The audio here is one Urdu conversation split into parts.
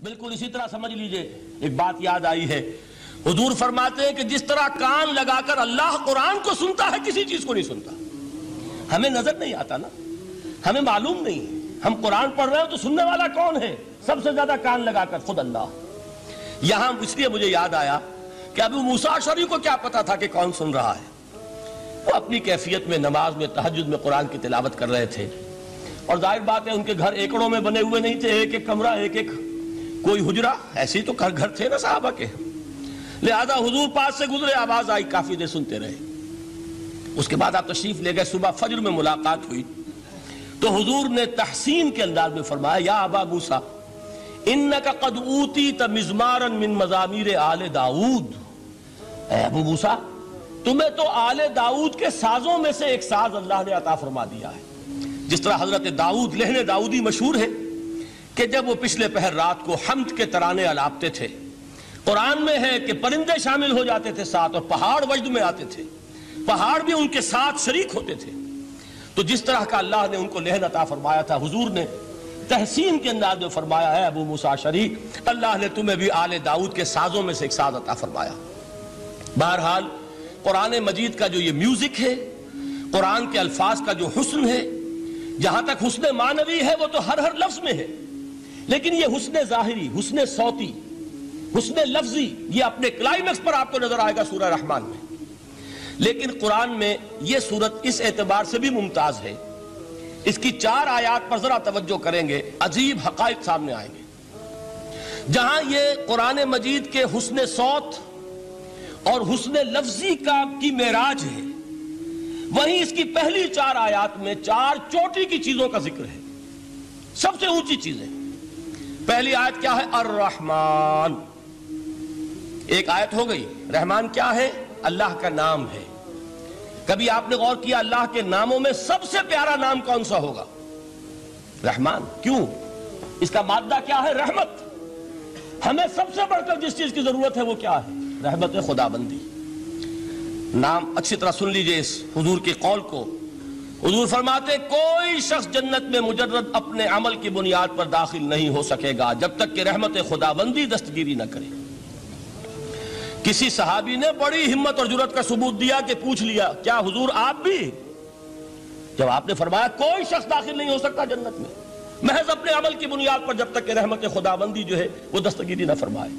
بالکل اسی طرح سمجھ لیجئے، ایک بات یاد آئی ہے، حضور فرماتے ہیں کہ جس طرح کان لگا کر اللہ قرآن کو سنتا ہے کسی چیز کو نہیں سنتا۔ ہمیں نظر نہیں آتا نا، ہمیں معلوم نہیں ہے، ہم قرآن پڑھ رہے ہیں تو سننے والا کون ہے؟ سب سے زیادہ کان لگا کر خود اللہ۔ یہاں اس لیے مجھے یاد آیا کہ ابو موسیٰ اشعری کو کیا پتا تھا کہ کون سن رہا ہے؟ وہ اپنی کیفیت میں نماز میں تہجد میں قرآن کی تلاوت کر رہے تھے، اور ظاہر بات ہے ان کے گھر ایکڑوں میں بنے ہوئے نہیں تھے، ایک ایک کمرہ، ایک ایک کوئی حجرہ، ایسے ہی تو گھر تھے نا صحابہ کے، لہذا حضور پاس سے گزرے، آواز آئی، کافی دیر سنتے رہے۔ اس کے بعد آپ تشریف لے گئے، صبح فجر میں ملاقات ہوئی تو حضور نے تحسین کے انداز میں فرمایا، یا ابا موسیٰ انک قد اوتیت مزمارا من مزامیر آل داؤد، اے ابو موسیٰ تمہیں تو آل داؤد کے سازوں میں سے ایک ساز اللہ نے عطا فرما دیا ہے۔ جس طرح حضرت داؤد، لہن داؤدی مشہور ہے کہ جب وہ پچھلے پہر رات کو حمد کے ترانے الاپتے تھے، قرآن میں ہے کہ پرندے شامل ہو جاتے تھے ساتھ، اور پہاڑ وجد میں آتے تھے، پہاڑ بھی ان کے ساتھ شریک ہوتے تھے۔ تو جس طرح کا اللہ نے ان کو لہن عطا فرمایا تھا، حضور نے تحسین کے انداز میں فرمایا ہے، ابو موسیٰ اشعری اللہ نے تمہیں بھی آل داؤد کے سازوں میں سے ایک ساز عطا فرمایا۔ بہرحال قرآن مجید کا جو یہ میوزک ہے، قرآن کے الفاظ کا جو حسن ہے، جہاں تک حسن معنوی ہے وہ تو ہر لفظ میں ہے، لیکن یہ حسن ظاہری، حسن صوتی، حسن لفظی، یہ اپنے کلائمیکس پر آپ کو نظر آئے گا سورہ رحمان میں۔ لیکن قرآن میں یہ سورت اس اعتبار سے بھی ممتاز ہے، اس کی 4 آیات پر ذرا توجہ کریں گے، عجیب حقائق سامنے آئیں گے۔ جہاں یہ قرآن مجید کے حسن صوت اور حسن لفظی کی معراج ہے، وہیں اس کی پہلی 4 آیات میں 4 چوٹی کی چیزوں کا ذکر ہے، سب سے اونچی چیزیں۔ پہلی آیت کیا ہے؟ الرحمن، ایک آیت ہو گئی۔ رحمان کیا ہے؟ اللہ کا نام ہے۔ کبھی آپ نے غور کیا اللہ کے ناموں میں سب سے پیارا نام کون سا ہوگا؟ رحمان۔ کیوں؟ اس کا مادہ کیا ہے؟ رحمت۔ ہمیں سب سے بڑھ کر جس چیز کی ضرورت ہے وہ کیا ہے؟ رحمت خدا بندی۔ نام اچھی طرح سن لیجئے اس حضور کے قول کو۔ حضور فرماتے کوئی شخص جنت میں مجرد اپنے عمل کی بنیاد پر داخل نہیں ہو سکے گا جب تک کہ رحمت خدا بندی دستگیری نہ کرے۔ کسی صحابی نے بڑی ہمت اور جرأت کا ثبوت دیا کہ پوچھ لیا، کیا حضور آپ بھی؟ جب آپ نے فرمایا کوئی شخص داخل نہیں ہو سکتا جنت میں محض اپنے عمل کی بنیاد پر جب تک کہ رحمت خدا بندی جو ہے وہ دستگیری نہ فرمائے۔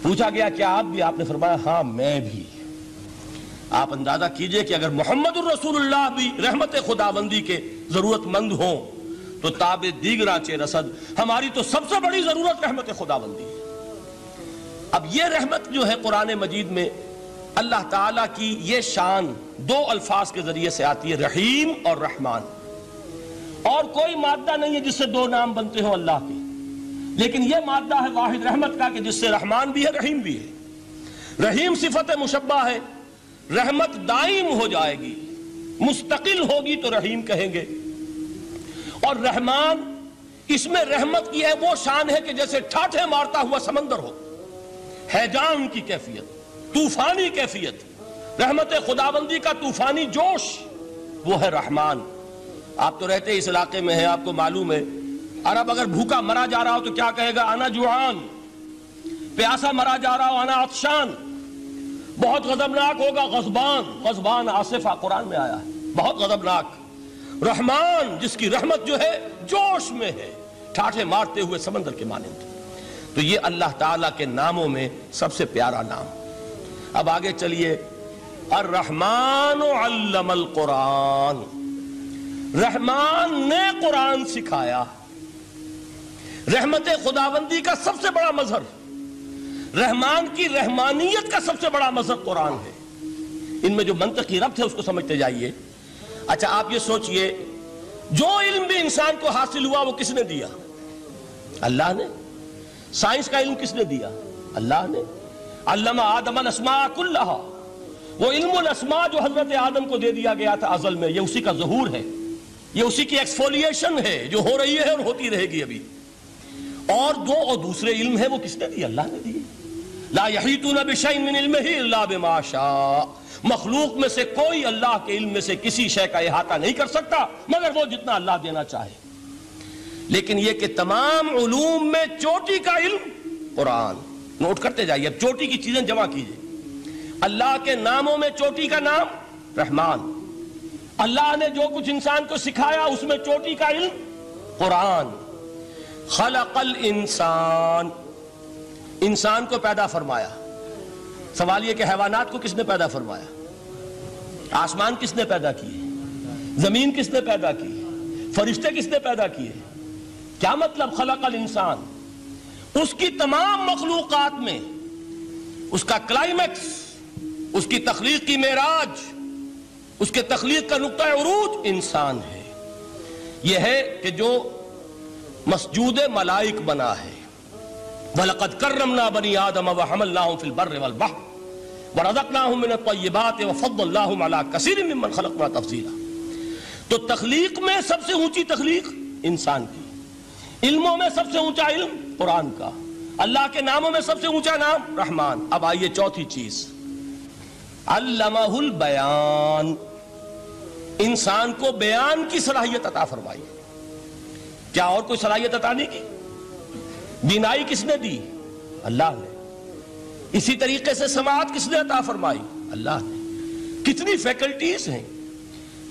پوچھا گیا کیا آپ بھی؟ آپ نے فرمایا ہاں میں بھی۔ آپ اندازہ کیجئے کہ اگر محمد الرسول اللہ بھی رحمت خدا بندی کے ضرورت مند ہوں تو تاب دیگراں چے رسد، ہماری تو سب سے بڑی ضرورت رحمت خدا بندی ہے۔ اب یہ رحمت جو ہے قرآن مجید میں اللہ تعالیٰ کی یہ شان 2 الفاظ کے ذریعے سے آتی ہے، رحیم اور رحمان، اور کوئی مادہ نہیں ہے جس سے 2 نام بنتے ہوں اللہ کے، لیکن یہ مادہ ہے واحد رحمت کا کہ جس سے رحمان بھی ہے رحیم بھی ہے۔ رحیم صفت مشبہ ہے، رحمت دائم ہو جائے گی، مستقل ہوگی تو رحیم کہیں گے، اور رحمان اس میں رحمت کی ہے وہ شان ہے کہ جیسے ٹھاٹھے مارتا ہوا سمندر ہو، ہیجان کی کیفیت، طوفانی کیفیت، رحمت خداوندی کا طوفانی جوش، وہ ہے رحمان۔ آپ تو رہتے اس علاقے میں ہیں، آپ کو معلوم ہے عرب اگر بھوکا مرا جا رہا ہو تو کیا کہے گا؟ انا جوعان۔ پیاسا مرا جا رہا ہو انا عطشان۔ بہت غضبناک ہوگا غضبان، غضبان آصفہ قرآن میں آیا ہے، بہت غضبناک۔ رحمان جس کی رحمت جو ہے جوش میں ہے، ٹھاٹھے مارتے ہوئے سمندر کے مانند۔ تو یہ اللہ تعالیٰ کے ناموں میں سب سے پیارا نام۔ اب آگے چلیے، الرحمن علم القرآن، رحمان نے قرآن سکھایا۔ رحمت خداوندی کا سب سے بڑا مظہر، رحمان کی رحمانیت کا سب سے بڑا مظہر قرآن ہے۔ ان میں جو منطقی ربط ہے اس کو سمجھتے جائیے۔ اچھا آپ یہ سوچئے، جو علم بھی انسان کو حاصل ہوا وہ کس نے دیا؟ اللہ نے۔ سائنس کا علم کس نے دیا؟ اللہ نے۔ علم آدم الاسماء کلہا، وہ علم الاسماء جو حضرت آدم کو دے دیا گیا تھا ازل میں، یہ اسی کا ظہور ہے، یہ اسی کی ایکسفولیشن ہے جو ہو رہی ہے اور ہوتی رہے گی ابھی۔ اور دوسرے علم ہے وہ کس نے دی؟ اللہ نے دی۔ لا یحیطون بشیء من علمہ الا بما شاء، مخلوق میں سے کوئی اللہ کے علم میں سے کسی شے کا احاطہ نہیں کر سکتا مگر وہ جتنا اللہ دینا چاہے۔ لیکن یہ کہ تمام علوم میں چوٹی کا علم قرآن. نوٹ کرتے جائیے، اب چوٹی کی چیزیں جمع کیجئے. اللہ کے ناموں میں چوٹی کا نام رحمان. اللہ نے جو کچھ انسان کو سکھایا اس میں چوٹی کا علم قرآن. خلق الانسان، انسان کو پیدا فرمایا. سوال یہ کہ حیوانات کو کس نے پیدا فرمایا؟ آسمان کس نے پیدا کیے؟ زمین کس نے پیدا کی؟ فرشتے کس نے پیدا کیے؟ کیا مطلب خلق الانسان؟ اس کی تمام مخلوقات میں اس کا کلائمیکس، اس کی تخلیق کی معراج، اس کے تخلیق کا نقطہ عروج انسان ہے. یہ ہے کہ جو مسجود ملائک بنا ہے. وَلَقَدْ كَرَّمْنَا بَنِي آدَمَ وَحَمَلْنَاهُمْ فِي الْبَرِّ وَالْبَحْرِ وَرَزَقْنَاهُمْ مِنَ الطَّيِّبَاتِ وَفَضَّلْنَاهُمْ عَلَى كَثِيرٍ مِّمَّنْ خَلَقْنَا تَفْضِيلًا. تو تخلیق میں سب سے اونچی تخلیق انسان کی، علموں میں سب سے اونچا علم قرآن کا، اللہ کے ناموں میں سب سے اونچا نام رحمان. اب آئیے چوتھی چیز، علمہ البیان، انسان کو بیان کی صلاحیت عطا فرمائی. کیا اور کوئی صلاحیت عطا نہیں کی؟ بینائی کس نے دی؟ اللہ نے. اسی طریقے سے سماعت کس نے عطا فرمائی؟ اللہ نے. کتنی فیکلٹیز ہیں،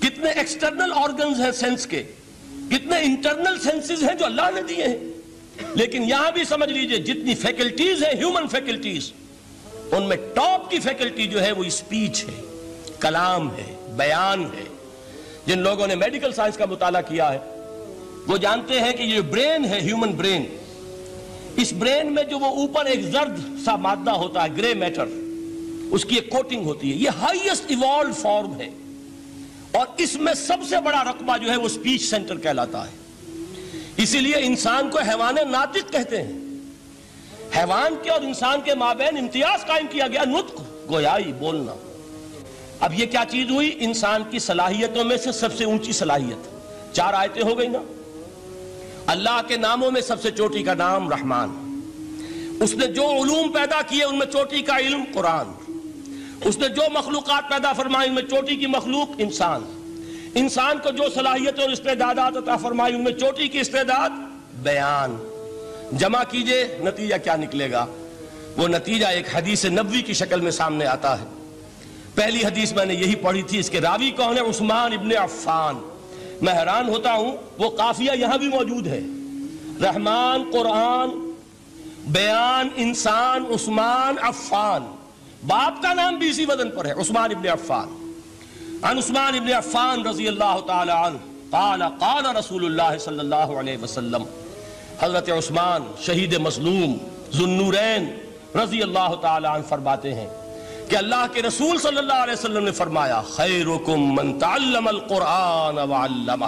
کتنے ایکسٹرنل آرگنز ہیں سینس کے، کتنے انٹرنل سینسز ہیں جو اللہ نے دیے ہیں. لیکن یہاں بھی سمجھ لیجئے جتنی فیکلٹیز ہیں ہیومن فیکلٹیز، ان میں ٹاپ کی فیکلٹی جو ہے وہ اسپیچ ہے، کلام ہے، بیان ہے. جن لوگوں نے میڈیکل سائنس کا مطالعہ کیا ہے وہ جانتے ہیں کہ یہ برین ہے، ہیومن برین، اس برین میں جو وہ اوپر ایک زرد سا مادہ ہوتا ہے، گرے میٹر، اس کی ایک کوٹنگ ہوتی ہے، یہ ہائیسٹ ایوالوڈ فارم ہے. اور اس میں سب سے بڑا رقبہ جو ہے وہ اسپیچ سینٹر کہلاتا ہے. اسی لیے انسان کو حیوان ناطق کہتے ہیں. حیوان کے اور انسان کے مابین امتیاز قائم کیا گیا، نطق، گویائی، بولنا. اب یہ کیا چیز ہوئی؟ انسان کی صلاحیتوں میں سے سب سے اونچی صلاحیت. 4 آیتیں ہو گئی نا. اللہ کے ناموں میں سب سے چوٹی کا نام رحمان. اس نے جو علوم پیدا کیے ان میں چوٹی کا علم قرآن. اس نے جو مخلوقات پیدا فرمائی ان میں چوٹی کی مخلوق انسان. انسان کو جو صلاحیت اور استعدادات عطا فرمائی ان میں چوٹی کی استعداد بیان. جمع کیجئے نتیجہ کیا نکلے گا؟ وہ نتیجہ ایک حدیث نبوی کی شکل میں سامنے آتا ہے. پہلی حدیث میں نے یہی پڑھی تھی، اس کے راوی کون ہے؟ عثمان ابن عفان. میں حیران ہوتا ہوں وہ قافیہ یہاں بھی موجود ہے، رحمان، قرآن، بیان، انسان، عثمان، عفان. باپ کا نام بھی اسی وزن پر ہے، عثمان ابن عفان. عن عثمان ابن عفان رضی اللہ تعالی عنہ قال قال رسول اللہ صلی اللہ علیہ وسلم. حضرت عثمان شہید مظلوم ذو النورین رضی اللہ تعالی عنہ فرماتے ہیں کہ اللہ کے رسول صلی اللہ علیہ وسلم نے فرمایا، خیرکم من تعلم القرآن وعلمہ.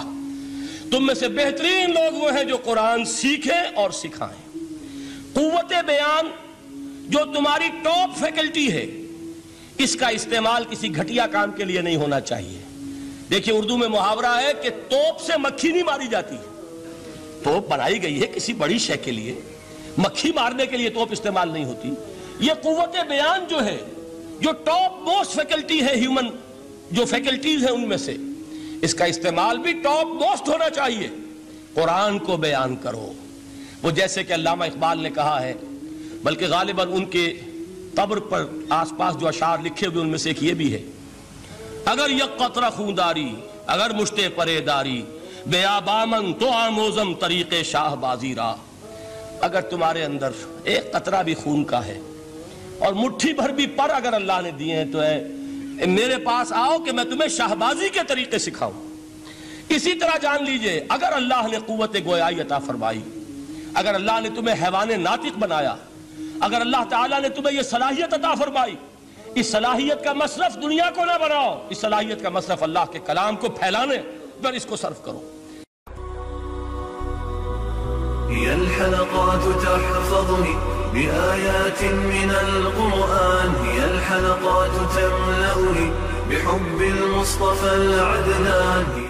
تم میں سے بہترین لوگ وہ ہیں جو قرآن سیکھیں اور سکھائیں. قوت بیان جو تمہاری ٹاپ فیکلٹی ہے، اس کا استعمال کسی گھٹیا کام کے لیے نہیں ہونا چاہیے. دیکھیں اردو میں محاورہ ہے کہ توپ سے مکھی نہیں ماری جاتی. توپ بنائی گئی ہے کسی بڑی شے کے لیے، مکھی مارنے کے لیے توپ استعمال نہیں ہوتی. یہ قوت بیان جو ہے، جو ٹاپ موسٹ فیکلٹی ہے ہیومن، جو فیکلٹیز ہیں ان میں سے، اس کا استعمال بھی ٹاپ موسٹ ہونا چاہیے. قرآن کو بیان کرو. وہ جیسے کہ علامہ اقبال نے کہا ہے، بلکہ غالباً ان کے قبر پر آس پاس جو اشعار لکھے ہوئے ان میں سے ایک یہ بھی ہے، اگر یک قطرہ خونداری، اگر مشتے پرے داری، بیابامن تو آموزم طریق شاہ بازی را. اگر تمہارے اندر ایک قطرہ بھی خون کا ہے اور مٹھی بھر بھی پر اگر اللہ نے دیے ہیں تو میرے پاس آؤ کہ میں تمہیں شاہبازی کے طریقے سکھاؤں. اسی طرح جان لیجئے اگر اللہ نے قوت گویائی عطا فرمائی، اگر اللہ نے تمہیں حیوان ناطق بنایا، اگر اللہ تعالیٰ نے تمہیں یہ صلاحیت عطا فرمائی، اس صلاحیت کا مصرف دنیا کو نہ بناؤ، اس صلاحیت کا مصرف اللہ کے کلام کو پھیلانے پر اس کو صرف کرو. هي الحلقات تحفظني بآيات من القرآن، هي الحلقات تملأني بحب المصطفى العدنان.